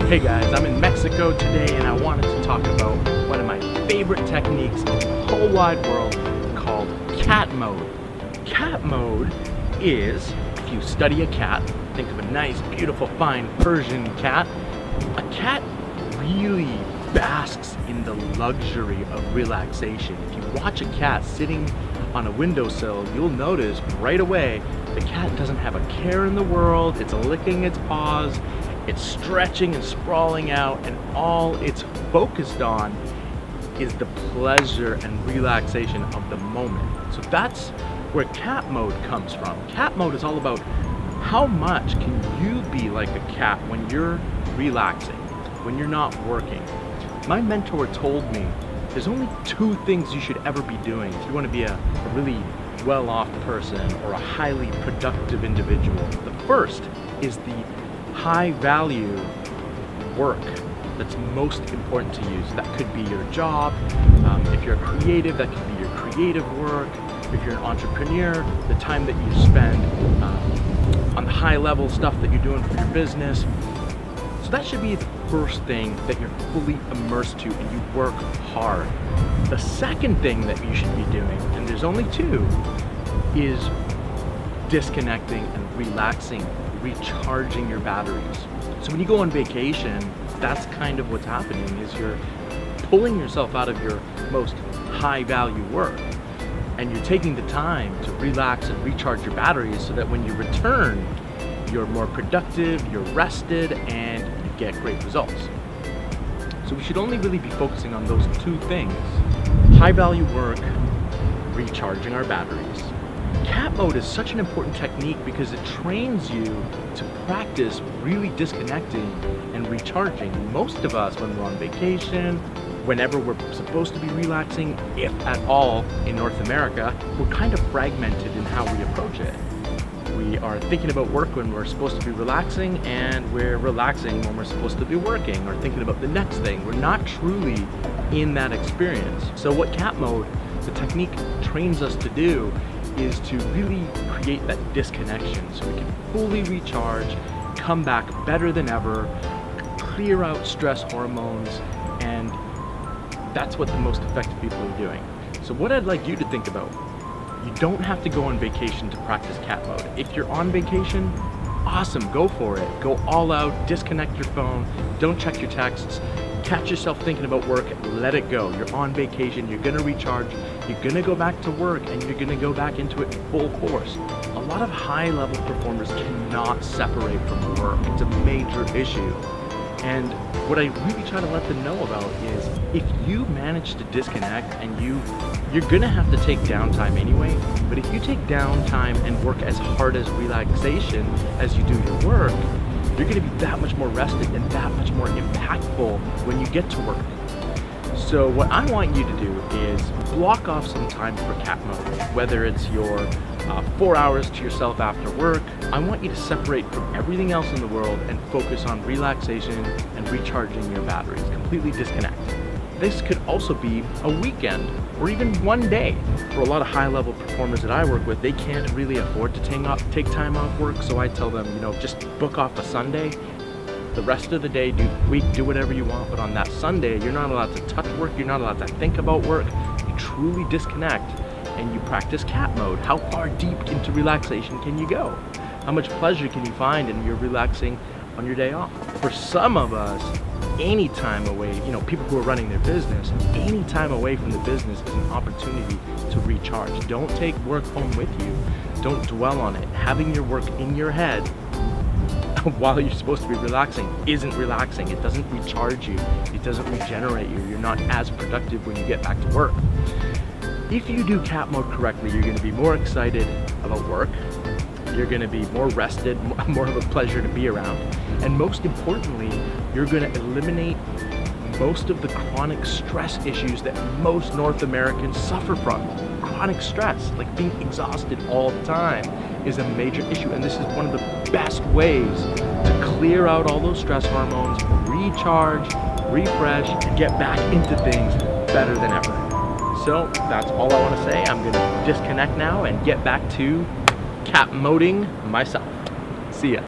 Hey guys, I'm in Mexico today and I wanted to talk about one of my favorite techniques in the whole wide world called cat mode. Cat mode is, if you study a cat, think of a nice, beautiful, fine Persian cat. A cat really basks in the luxury of relaxation. If you watch a cat sitting on a windowsill, you'll notice right away the cat doesn't have a care in the world. It's licking its paws, it's stretching and sprawling out, and all it's focused on is the pleasure and relaxation of the moment. So that's where cat mode comes from. Cat mode is all about how much can you be like a cat when you're relaxing, when you're not working. My mentor told me there's only two things you should ever be doing if you want to be a really well-off person or a highly productive individual. The first is the high-value work that's most important to you. So that could be your job. If you're creative, that could be your creative work. If you're an entrepreneur, the time that you spend on the high-level stuff that you're doing for your business. So that should be the first thing that you're fully immersed to and you work hard. The second thing that you should be doing, and there's only two, is disconnecting and relaxing, recharging your batteries. So when you go on vacation, that's kind of what's happening, is you're pulling yourself out of your most high value work and you're taking the time to relax and recharge your batteries so that when you return, you're more productive, you're rested, and you get great results. So we should only really be focusing on those two things: high value work, recharging our batteries. Cat mode is such an important technique because it trains you to practice really disconnecting and recharging. Most of us, when we're on vacation, whenever we're supposed to be relaxing, if at all in North America, we're kind of fragmented in how we approach it. We are thinking about work when we're supposed to be relaxing, and we're relaxing when we're supposed to be working or thinking about the next thing. We're not truly in that experience. So what cat mode, the technique, trains us to do is to really create that disconnection so we can fully recharge, come back better than ever, clear out stress hormones, and that's what the most effective people are doing. So what I'd like you to think about, you don't have to go on vacation to practice cat mode. If you're on vacation, awesome, go for it. Go all out, disconnect your phone, don't check your texts, catch yourself thinking about work, let it go. You're on vacation, you're gonna recharge, you're gonna go back to work, and you're gonna go back into it full force. A lot of high-level performers cannot separate from work. It's a major issue. And what I really try to let them know about is if you manage to disconnect, and you're gonna have to take downtime anyway, but if you take downtime and work as hard as relaxation as you do your work, you're gonna be that much more rested and that much more impactful when you get to work. So what I want you to do is block off some time for cat mode, whether it's your 4 hours to yourself after work. I want you to separate from everything else in the world and focus on relaxation and recharging your batteries, completely disconnect. This could also be a weekend or even one day. For a lot of high-level performers that I work with, they can't really afford to take time off work, so I tell them, just book off a Sunday. The rest of the day, do whatever you want, but on that Sunday, you're not allowed to touch work, you're not allowed to think about work. You truly disconnect and you practice cat mode. How far deep into relaxation can you go? How much pleasure can you find in your relaxing on your day off? For some of us, any time away, people who are running their business, any time away from the business is an opportunity to recharge. Don't take work home with you. Don't dwell on it. Having your work in your head while you're supposed to be relaxing isn't relaxing. It doesn't recharge you. It doesn't regenerate you. You're not as productive when you get back to work. If you do cat mode correctly, you're going to be more excited about work. You're going to be more rested, more of a pleasure to be around. And most importantly, you're going to eliminate most of the chronic stress issues that most North Americans suffer from. Chronic stress, like being exhausted all the time, is a major issue. And this is one of the best ways to clear out all those stress hormones, recharge, refresh, and get back into things better than ever. So that's all I want to say. I'm going to disconnect now and get back to cat moding myself. See ya.